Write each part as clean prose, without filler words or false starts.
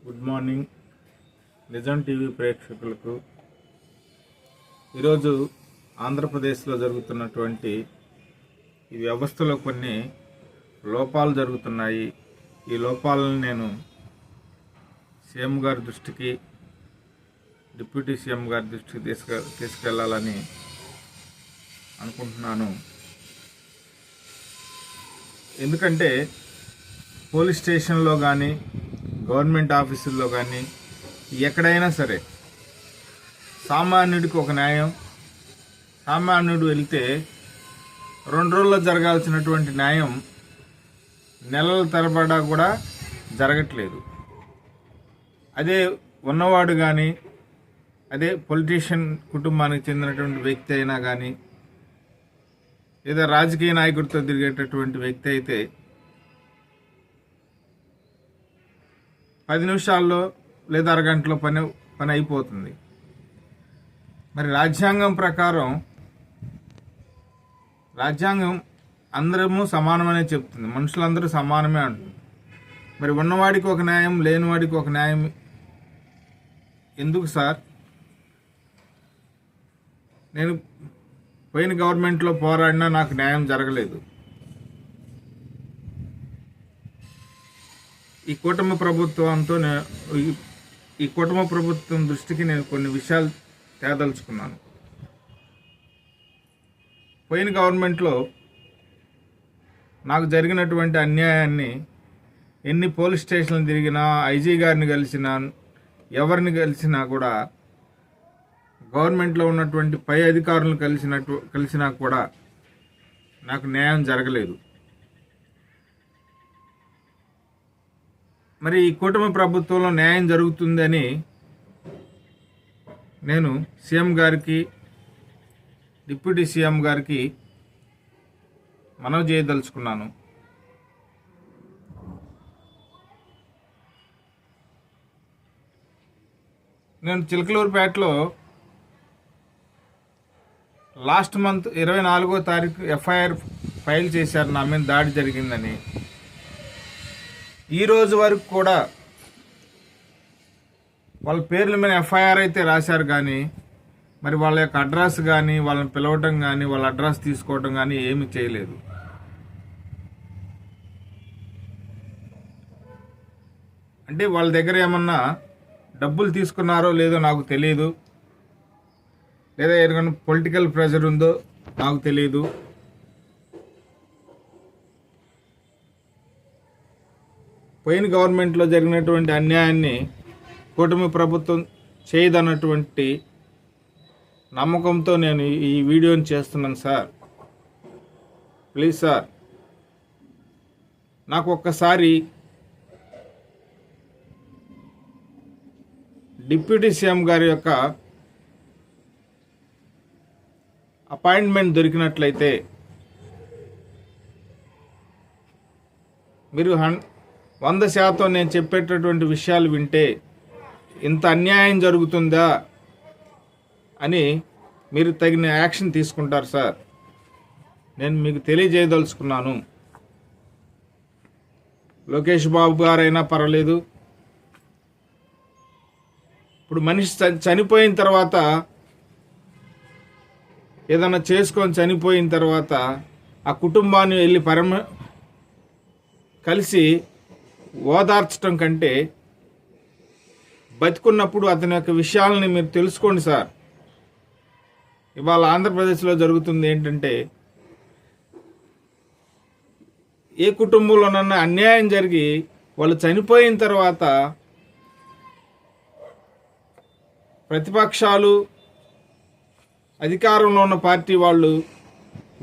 Good morning నిజం TV ప్రేక్షకులకు. ఈరోజు ఆంధ్రప్రదేశ్లో జరుగుతున్నటువంటి ఈ వ్యవస్థలో కొన్ని లోపాలు జరుగుతున్నాయి. ఈ లోపాలను నేను సీఎం గారి దృష్టికి, డిప్యూటీ సీఎం గారి దృష్టికి తీసుకెళ్లాలని అనుకుంటున్నాను. ఎందుకంటే పోలీస్ స్టేషన్లో కానీ, గవర్నమెంట్ ఆఫీసుల్లో కానీ, ఎక్కడైనా సరే సామాన్యుడికి ఒక న్యాయం. సామాన్యుడు వెళ్తే 2 రోజుల్లో జరగాల్సినటువంటి న్యాయం నెలల తరబడా కూడా జరగట్లేదు. అదే ఉన్నవాడు కానీ, అదే పొలిటీషియన్ కుటుంబానికి చెందినటువంటి వ్యక్తి అయినా కానీ, లేదా రాజకీయ నాయకుడితో తిరిగేటటువంటి వ్యక్తి అయితే 10 నిమిషాల్లో లేదా అరగంటలో పని అయిపోతుంది. మరి రాజ్యాంగం ప్రకారం రాజ్యాంగం అందరము సమానమనే చెప్తుంది, మనుషులందరూ సమానమే అంటుంది. మరి ఉన్నవాడికి ఒక న్యాయం, లేనివాడికి ఒక న్యాయం ఎందుకు సార్? నేను పోయిన గవర్నమెంట్లో పోరాడినా నాకు న్యాయం జరగలేదు. ఈ కూటమి ప్రభుత్వం దృష్టికి నేను కొన్ని విషయాలు తేదలుచుకున్నాను. పోయిన గవర్నమెంట్లో నాకు జరిగినటువంటి అన్యాయాన్ని ఎన్ని పోలీస్ స్టేషన్లు తిరిగినా, ఐజీ గారిని కలిసినా, ఎవరిని కలిసినా కూడా, గవర్నమెంట్లో ఉన్నటువంటి పై అధికారులను కలిసినా కూడా నాకు న్యాయం జరగలేదు. మరి ఈ కూటమి ప్రభుత్వంలో న్యాయం జరుగుతుందని నేను సీఎం గారికి, డిప్యూటీ సీఎం గారికి మనవి చేయదలుచుకున్నాను. నేను చిలకలూరుపేటలో లాస్ట్ మంత్ 24వ తారీఖు ఎఫ్ఐఆర్ ఫైల్ చేశారు, నా మీద దాడి జరిగిందని. ఈ రోజు వరకు కూడా వాళ్ళ పేర్ల మీద ఎఫ్ఐఆర్ అయితే రాశారు, కానీ మరి వాళ్ళ యొక్క అడ్రస్ కానీ, వాళ్ళని పిలవటం కానీ, వాళ్ళ అడ్రస్ తీసుకోవటం కానీ ఏమీ చేయలేదు. అంటే వాళ్ళ దగ్గర ఏమన్నా డబ్బులు తీసుకున్నారో లేదో నాకు తెలియదు, లేదా ఏదైనా పొలిటికల్ ప్రెషర్ ఉందో నాకు తెలియదు. పోయిన గవర్నమెంట్లో జరిగినటువంటి అన్యాయాన్ని కూటమి ప్రభుత్వం చేయదన్నటువంటి నమ్మకంతో నేను ఈ వీడియోని చేస్తున్నాను సార్. ప్లీజ్ సార్, నాకు ఒక్కసారి డిప్యూటీ సీఎం గారి యొక్క అపాయింట్మెంట్ దొరికినట్లయితే మీరు 100% నేను చెప్పేటటువంటి విషయాలు వింటే ఇంత అన్యాయం జరుగుతుందా అని మీరు తగిన యాక్షన్ తీసుకుంటారు సార్. నేను మీకు తెలియజేయదలుచుకున్నాను. లోకేష్ బాబు గారైనా పర్వాలేదు. ఇప్పుడు మనిషి చనిపోయిన తర్వాత, ఏదైనా చేసుకొని చనిపోయిన తర్వాత ఆ కుటుంబాన్ని వెళ్ళి కలిసి ఓదార్చడం కంటే బతికున్నప్పుడు అతని యొక్క విషయాలని మీరు తెలుసుకోండి సార్. ఇవాళ ఆంధ్రప్రదేశ్లో జరుగుతుంది ఏంటంటే, ఏ కుటుంబంలోనన్నా అన్యాయం జరిగి వాళ్ళు చనిపోయిన తర్వాత ప్రతిపక్షాలు, అధికారంలో ఉన్న పార్టీ వాళ్ళు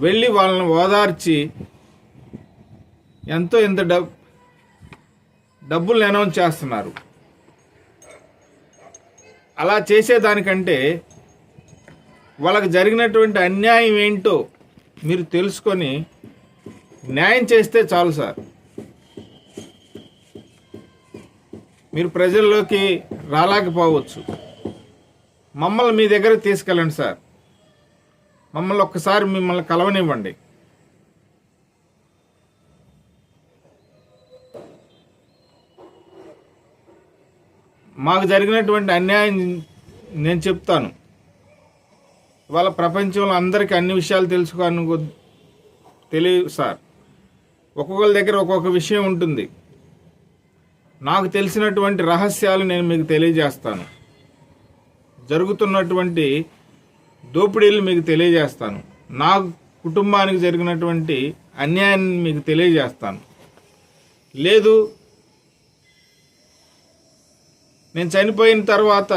వెళ్ళి వాళ్ళని ఓదార్చి ఎంత డబ్బులు అనౌన్స్ చేస్తున్నారు. అలా చేసేదానికంటే వాళ్ళకి జరిగినటువంటి అన్యాయం ఏంటో మీరు తెలుసుకొని న్యాయం చేస్తే చాలు సార్. మీరు ప్రజల్లోకి రాలేకపోవచ్చు, మమ్మల్ని మీ దగ్గరకు తీసుకెళ్ళండి సార్. మమ్మల్ని ఒక్కసారి మిమ్మల్ని కలవనివ్వండి. మాకు జరిగినటువంటి అన్యాయం నేను చెప్తాను. ఇవాళ ప్రపంచంలో అందరికీ అన్ని విషయాలు తెలియదు సార్. ఒక్కొక్కరి దగ్గర ఒక్కొక్క విషయం ఉంటుంది. నాకు తెలిసినటువంటి రహస్యాలు నేను మీకు తెలియజేస్తాను. జరుగుతున్నటువంటి దోపిడీలు మీకు తెలియజేస్తాను. నా కుటుంబానికి జరిగినటువంటి అన్యాయాన్ని మీకు తెలియజేస్తాను. లేదు, నేను చనిపోయిన తర్వాత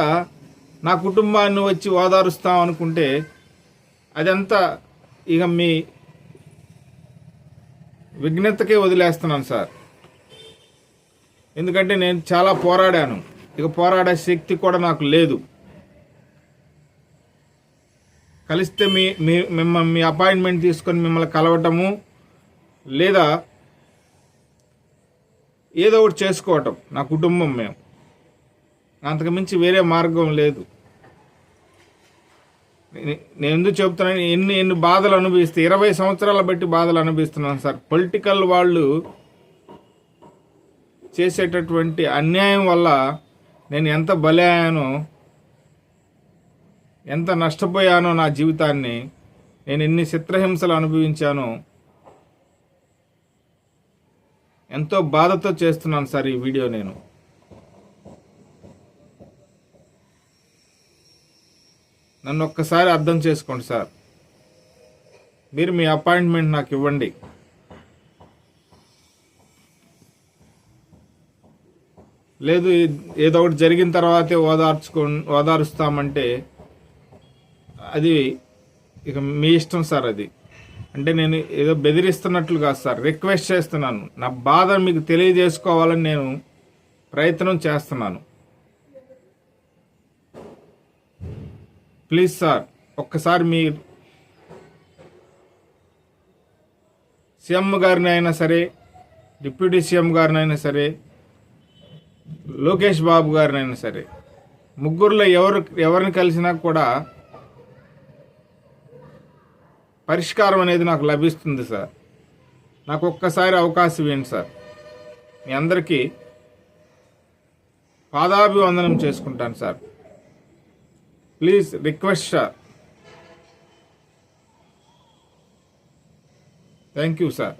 నా కుటుంబాన్ని వచ్చి ఓదారుస్తాం అనుకుంటే అదంతా ఇక మీ విఘ్నతకే వదిలేస్తున్నాను సార్. ఎందుకంటే నేను చాలా పోరాడాను. ఇక పోరాడే శక్తి కూడా నాకు లేదు. కలిస్తే మీ అపాయింట్మెంట్ తీసుకొని మిమ్మల్ని కలవటము లేదా ఏదో ఒకటి చేసుకోవటం నా కుటుంబం మేము. అంతకుమించి వేరే మార్గం లేదు. నేను ఎందుకు చెప్తున్నాను, ఎన్ని బాధలు అనుభవిస్తే 20 సంవత్సరాల బట్టి బాధలు అనుభవిస్తున్నాను సార్. పొలిటికల్ వాళ్ళు చేసేటటువంటి అన్యాయం వల్ల నేను ఎంత బలయ్యానో, ఎంత నష్టపోయానో, నా జీవితాన్ని నేను ఎన్ని చిత్రహింసలు అనుభవించానో ఎంతో బాధతో చేస్తున్నాను సార్ ఈ వీడియో. నేను నన్ను ఒక్కసారి అర్థం చేసుకోండి సార్. మీరు మీ అపాయింట్మెంట్ నాకు ఇవ్వండి. లేదు ఏదో ఒకటి జరిగిన తర్వాతే ఓదారుస్తామంటే అది ఇక మీ ఇష్టం సార్. అది అంటే నేను ఏదో బెదిరిస్తున్నట్లు కాదు సార్, రిక్వెస్ట్ చేస్తున్నాను. నా బాధ మీకు తెలియజేసుకోవాలని నేను ప్రయత్నం చేస్తున్నాను. ప్లీజ్ సార్, ఒక్కసారి మీ సీఎం గారిని అయినా సరే, డిప్యూటీ సీఎం గారిని అయినా సరే, లోకేష్ బాబు గారిని అయినా సరే, ముగ్గురులో ఎవరిని కలిసినా కూడా పరిష్కారం అనేది నాకు లభిస్తుంది సార్. నాకు ఒక్కసారి అవకాశం ఇవ్వండి సార్. మీ అందరికీ పాదాభివందనం చేసుకుంటాను sir. Please request sir. Thank you sir.